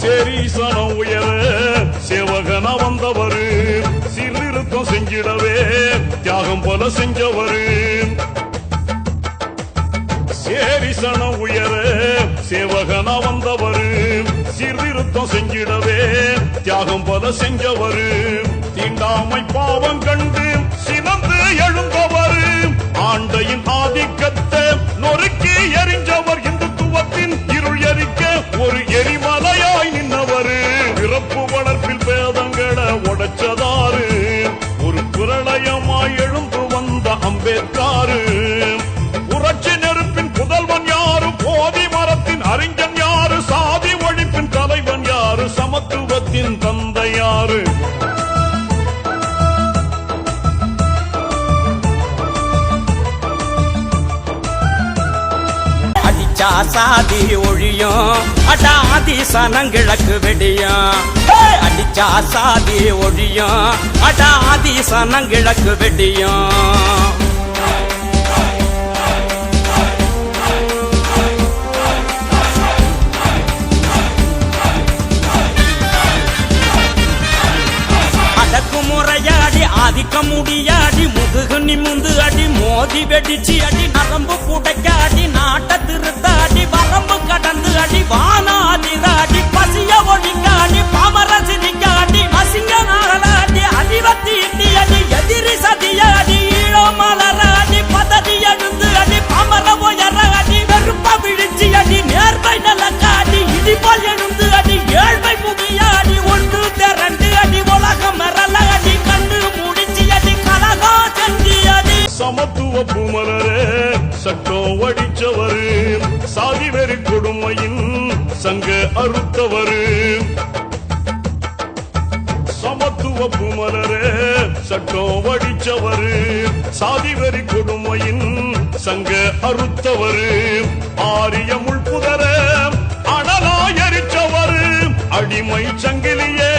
சேரீசனம் உயர சேவகனா வந்தவரு சீர்திருத்தம் செஞ்சிடவே தியாகம் போல செஞ்சவரு சேரீசனம் உயர சேவகனா வந்தவரு சீர்திருத்தம் செஞ்சிடவே தியாகம் போல செஞ்சவரு தீண்டாமை பாவம் கண்டு சினந்து எழுந்தவரு ஆண்டையின் ஆதிக்கத்தை நொறுக்கி எரிஞ்சவர் இந்துத்துவத்தின் இருள் எரிக்க ஒரு எரிமலையாய் நின்றவரு பிறப்பு வளர்ப்பில் பேதங்களை உடைச்சதாரு ஒரு பிரளயமாய் எழுந்து வந்த அம்பேத்காரு புரட்சி நெருப்பின் புதல்வன் யாரு போதி மரத்தின் அறிஞன் யாரு சாதி ஒழிப்பின் தலைவன் யாரு சமத்துவத்தின் தந்தை யாரு சாதி ஒழியும் அடாதி சனங்கிழக்கு வெடியும் அடிச்சா சாதி ஒழியும் அடாதி சனங்கிழக்கு வெடியும் அடக்குமுறையாடி ஆதிக்க முடியாடி முதுகு நிமிந்து அடி மோதி வெடிச்சு அடி நரம்பு புடைக்காடி நாட்ட திருத்தாடி வரம்பு கடந்து அடி வானாதிராடி பசிய ஒழிக்காடி பாமரசினிக்காடி அசிங்க நாகலாடி அதிவத்தி இந்தியடி எதிரி சதியாடி ஈழம் மலராடி பதவி எழுந்து அடி பாமர உயராடி வெறுப்ப விழிச்சி அடி நேர்மை நலக்காடி இடிபால் எழுந்து அடி ஏழ்மை முகியாடி ஒன்று திரண்டு அடி உலகம் மரலாடி கண்டு முடிச்சி அடி கலகா செஞ்சி அடி சமத்துவ பூமலரே சட்டம் வடிச்சவரு சாதி வெறி கொடுமையின் சங்க அறுத்தவரு சமத்துவ பூமலரே சட்டம் வடிச்சவரு சாதி வெறி கொடுமையின் சங்க அறுத்தவரு ஆரிய முள்புதர அனலா எரிச்சவரு அடிமை சங்கிலியே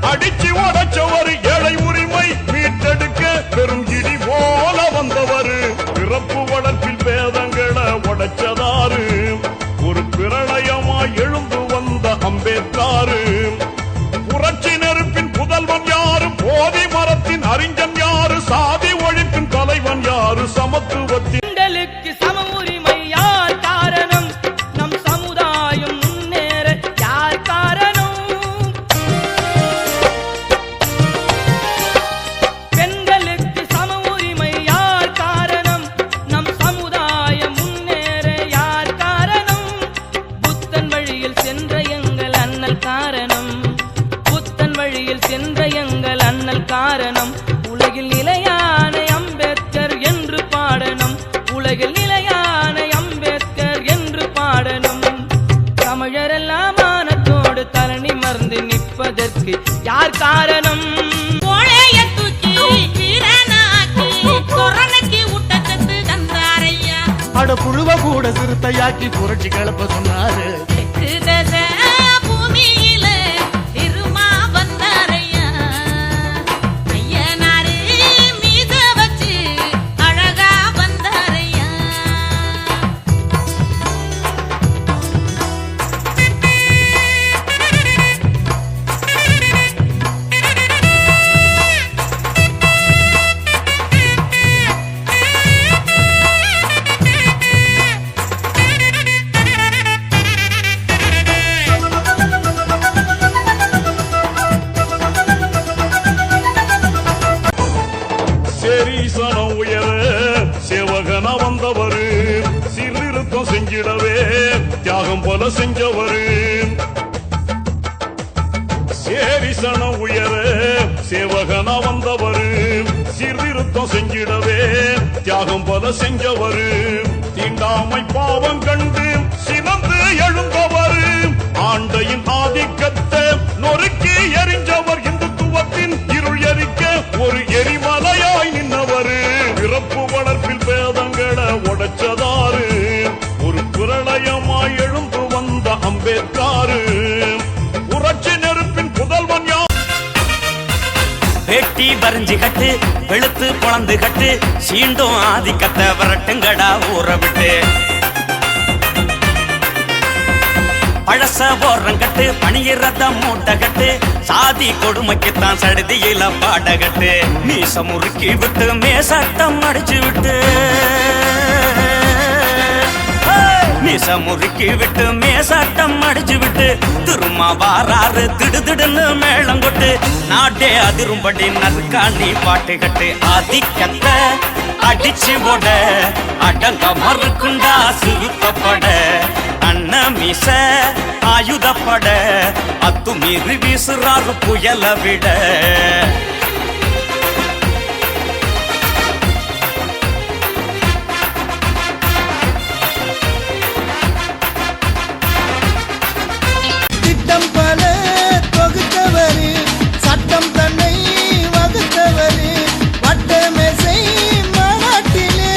அடிச்சு உடைச்சவரு ஏழை உரிமை மீட்டெடுக்க பெரும் இடி போல வந்தவரு பிறப்பு வளர்ப்பில் பேதங்களை உடைச்சதாரு ஒரு பிரளயமாய் எழுந்து வந்த அம்பேத்காரு புரட்சி நெருப்பின் புதல்வன் யாரு போதி மரத்தின் அறிஞன் யாரு சாதி ஒழிப்பின் தலைவன் யாரு சமத்துவத்தின் சம உரிமை யார் காரணம் நம் சமுதாயம் முன்னேற யார் காரணம் பெண்களுக்கு சம உரிமை யார் காரணம் நம் சமுதாயம் முன்னேற யார் காரணம் புத்தன் வழியில் சென்ற எங்கள் அண்ணல் காரணம் புத்தன் வழியில் சென்ற எங்கள் அண்ணல் காரணம் உலகில் நிலையான அம்பேத்கர் என்று பாடணும் உலகில் நிலையான அம்பேத்கர் என்று பாடணும் தமிழரெல்லாம் மானத்தோடு தரணி மறந்து நிற்பதற்கு யார் காரணம் அட புழுவ கூட சிறுத்தையாக்கி புரட்சி கிளப்ப சொன்னாரு சேரீசனம் உயர சேவகனா வந்தவரு சீர்திருத்தம் செஞ்சிடவே தியாகம் போல செஞ்சவரு சேரீசனம் உயர சேவகனா வந்தவரு சீர்திருத்தம் செஞ்சிடவே தியாகம் போல செஞ்சவரு தீண்டாமை பாவம் கண்டு சினந்து எழுந்தவரு ஆண்டையின் ஆதிக்கத்தை நொறுக்கி எரிஞ்சவர் இந்துத்துவத்தின் இருள் எரிக்க ஒரு எரிமலையாய் நின்றவரு பிறப்பு வளர்ப்பில் பேதங்களை உடைச்சதாரு ஒரு பிரளயமாய் எழுந்து வந்த அம்பேத்காரு புரட்சி நெருப்பின் புதல்வன் யார் வெட்டி வரைஞ்சி கட்டு வெளுத்து பொழந்து கட்டு சீண்டும் ஆதிக்கத்தை வரட்டுங்கடா ஊற விட்டு பழச ஓரங்கட்டு பணியிறத மூட்டகட்டு சாதி கொடுமைக்குத்தான் சடுதியில பாடகட்டு மீச முறுக்கி விட்டு மேசட்டம் அடிச்சு விட்டு மீச முறுக்கி விட்டு மேசட்டம் அடிச்சு விட்டு திரும்ப வாராறு திடுதிடுன்னு மேளங்கொட்டு நாட்டே அதிரும்படி நறுக்காணி பாட்டு கட்டு ஆதிக்கத்தை அடிச்சு ஓட அடங்க மறுக்குண்டா சிறுத்தப்பட அண்ண மீச ஆயுதப்பட அத்துமீறி வீசுறாரு புயல விட திட்டம் பல தொகுத்தவரு சட்டம் தன்னை வகுத்தவரு வட்டமேசை மாநாட்டிலே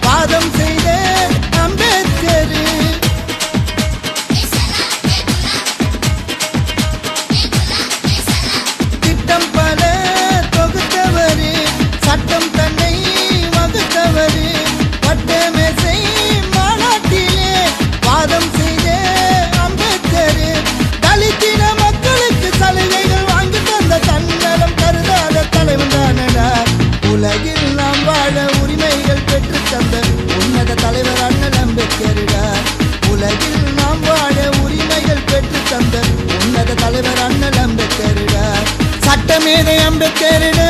வாதம் செய்த அம்பேத்கர் திட்டம் பல தொகுத்தவரு சட்டம் தன்னை வகுத்தவரு வட்டமேசை மாநாட்டிலே வாதம் செய்த அம்பேத்கர் தலித்தின மக்களுக்கு சலுகைகள் வாங்கி தந்த தன்னலம் கருதாத தலைவன் தானடா உலகில் நாம் வாழ உரிமைகள் பெற்று தந்த உன்னத தலைவர் அண்ணல் அம்பேத்கரிடா உலகில் நாம் வாழ உரிமைகள் பெற்று தந்த உன்னத தலைவர் அண்ணல் அம்பேத்கரிடா சட்டமேதை அம்பேத்கரிடா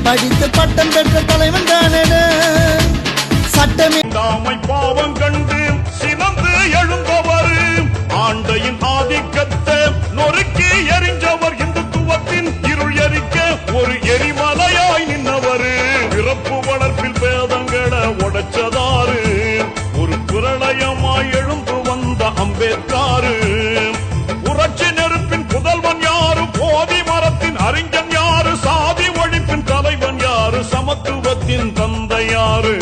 படித்து பட்டம் பெற்ற தலைவன் தானடா சட்டமே தாமை பாவம் கண்டு சினந்து எழுந்தவர் ஆண்டையின் ஆதிக்கத்தை நொறுக்கி எரிஞ்சவர் இந்துத்துவத்தின் இருள் எரிக்க ஒரு எரிமலையாய் நின்றவர் பிறப்பு வளர்ப்பில் பேதங்களை உடைச்சதாறு ஒரு பிரளயமாய் எழுந்து வந்த அம்பேத்காரு புரட்சி நெருப்பின் புதல்வன் யாரு போதி மரத்தின் அறிஞன் யாரு சாதி ஒழிப்பின் தலைவன் யாரு சமத்துவத்தின் தந்தை யாரு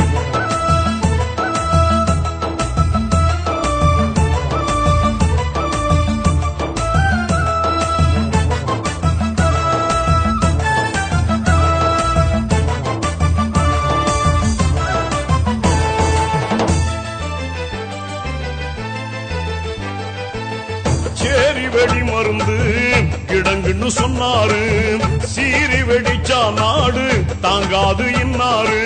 சேரி வெடி மருந்து கிடங்குன்னு சொன்னாரு சீரி வெடிச்சா நாடு தாங்காது இன்னாரு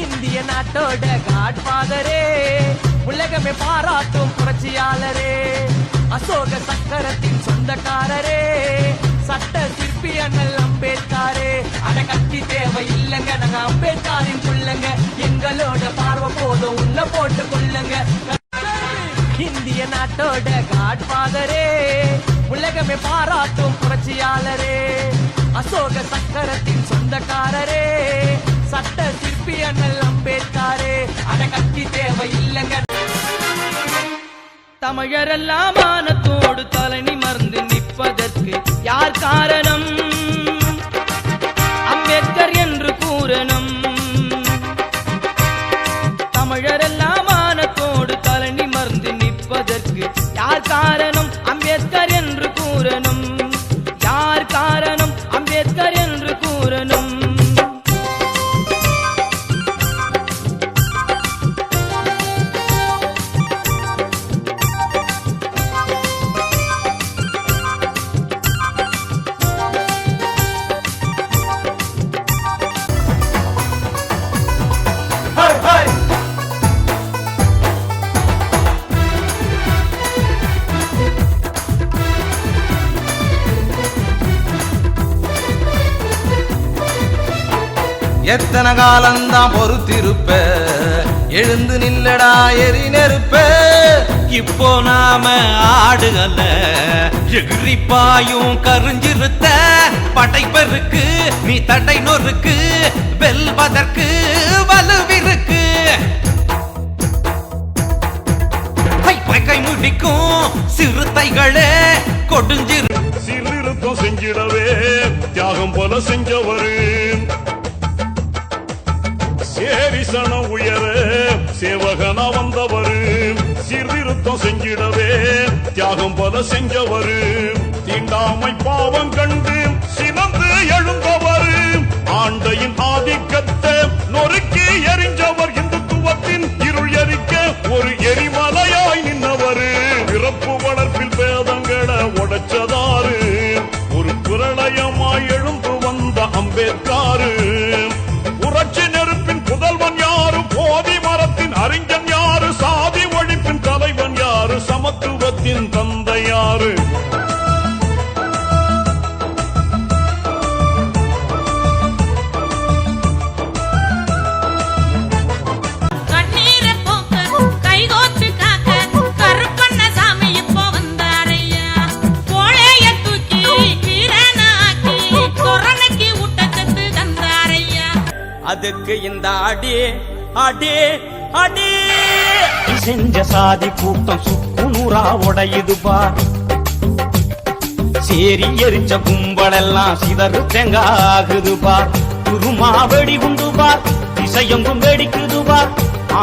இந்திய நாட்டோட காட்பாதரே உலகமே பாராட்டும் புரட்சியாளரே அசோக சக்கரத்தின் சொந்தக்காரரே சட்ட சிற்பி அண்ணல் அம்பேத்கரே அட கட்டி தேவை இல்லங்க நாங்க அம்பேத்கரின் புள்ளங்க எங்களோட பார்வை போதும் உள்ள போட்டு கொள்ளுங்க இந்திய நாட்டோட காட்பாதரே உலகமே பாராட்டும் புரட்சியாளரே அசோக சக்கரத்தின் சொந்தக்காரரே சட்ட சிற்பி அண்ணல் அம்பேத்கரே அட கட்டி தேவை இல்லங்க தமிழரெல்லாம் மானத்தோடு தலை நிமிர்ந்து நிற்பதற்கு யார் காரணம் அம்பேத்கர் என்று கூறணும் தமிழரெல்லாம் மானத்தோடு தலை நிமிர்ந்து நிற்பதற்கு யார் காரணம் அம்பேத்கர் என்று கூறணும் யார் காரணம் அம்பேத்கர் என்று கூறணும் எத்தனை காலந்தான் பொறுத்திருப்ப எழுந்து நில்லடா எரி நெருப்ப இப்போ நாம ஆடுகல்ல எகிரிப்பாயும் கருஞ்சிருத்த படைப்பருக்கு நீ தடை நொறுக்கு வெல்வதற்கு வலுவிருக்கு கை முடிக்கும் சிறுத்தைகளே கொடுஞ்சிரு சீர்திருத்தம் செஞ்சிடவே தியாகம் போல செஞ்சவரு சேரிசனம் உயர சேவகனா வந்தவரு சீர்திருத்தம் செஞ்சிடவே தியாகம் போல செஞ்சவரு தீண்டாமை பாவம் கண்டு சினந்து எழுந்தவரு ஆண்டையின் ஆதிக்கத்தை நொறுக்கி எரிஞ்சவர் இந்துத்துவத்தின் இருள் எரிக்க ஒரு எரிமலையாய் நின்றவர் எதுக்கு இந்த அடி அடி அடி செஞ்ச சாதி கூட்டம் சுக்குநூறா உடையுது பார் சேரி எரிச்ச கும்பலெல்லாம் சிதறு தெங்காகுது பார் குருமா வெடி உண்டு பார் திசையெங்கும் வெடிக்குது பார்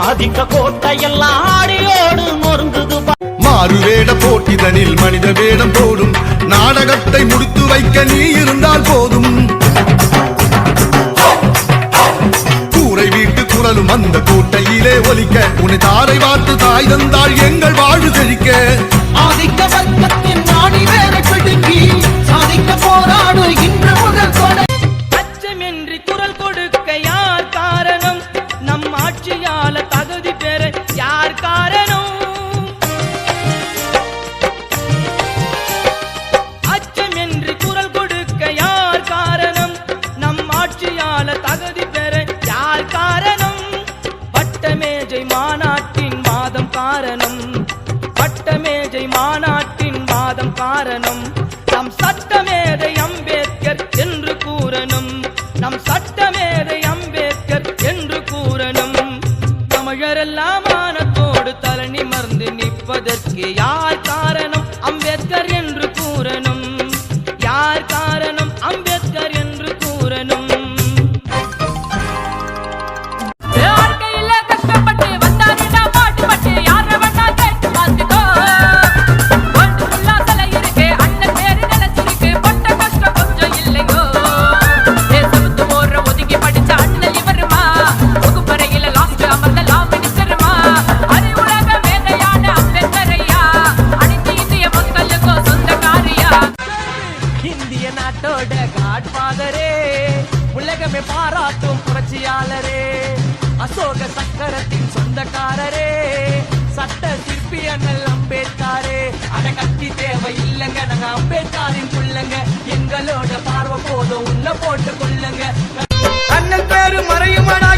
ஆதிக்க கோட்டையெல்லாம் ஆடியோடு நொறுங்குது பார் மாறு வேட போட்டிதனில் மனித வேடம் போடும் நாடகத்தை முடித்து வைக்க நீ இருந்தால் போதும் கூரை வீட்டு குரலும் அந்த கோட்டையிலே ஒலிக்க உன்னை தாரை வார்த்து தாய் தந்தாள் எங்கள் வாழ்வு செழிக்க ஆதிக்க வர்க்கத்தின் நாடி வேற பிடுங்கி சாதிக்க போராடுகின்ற முதல் கொடை அச்சமின்றி குரல் கொடுக்க யார் காரணம் நம் ஆட்சியால தகுதி பெற யார் காரணம் அச்சமின்றி குரல் கொடுக்க யார் காரணம் நம் ஆட்சியால தகுதி பெற யார் காரணம் பட்டமேஜை மாநாட்டின் வாதம் காரணம் பட்டமேஜை மாநாட்டின் வாதம் காரணம் நம் சட்டமேதை அம்பேத்கர் என்று கூறணும் நம் சட்டமேதை அம்பேத்கர் என்று கூறணும் தமிழரெல்லாம் மானத்தோடு தலை நிமிர்ந்து நிற்பதற்கு யார் காரணம் அம்பேத்கர் என்று கூறணும் யார் காரணம் அம்பேத்கர் என்று கூறணும் இந்திய நாட்டோட காட்பாதரே உலகமே பாராட்டும் புரட்சியாளரே அசோக சக்கரத்தின் சொந்தக்காரரே சட்ட சிற்பி அண்ணல் அம்பேத்கரே அட கட்சி தேவை இல்லங்க நாங்க அம்பேத்கரின் புள்ளங்க எங்களோட பார்வை போதும் உள்ள போட்டு கொள்ளுங்க அண்ணல் பேரு மறையுமாடா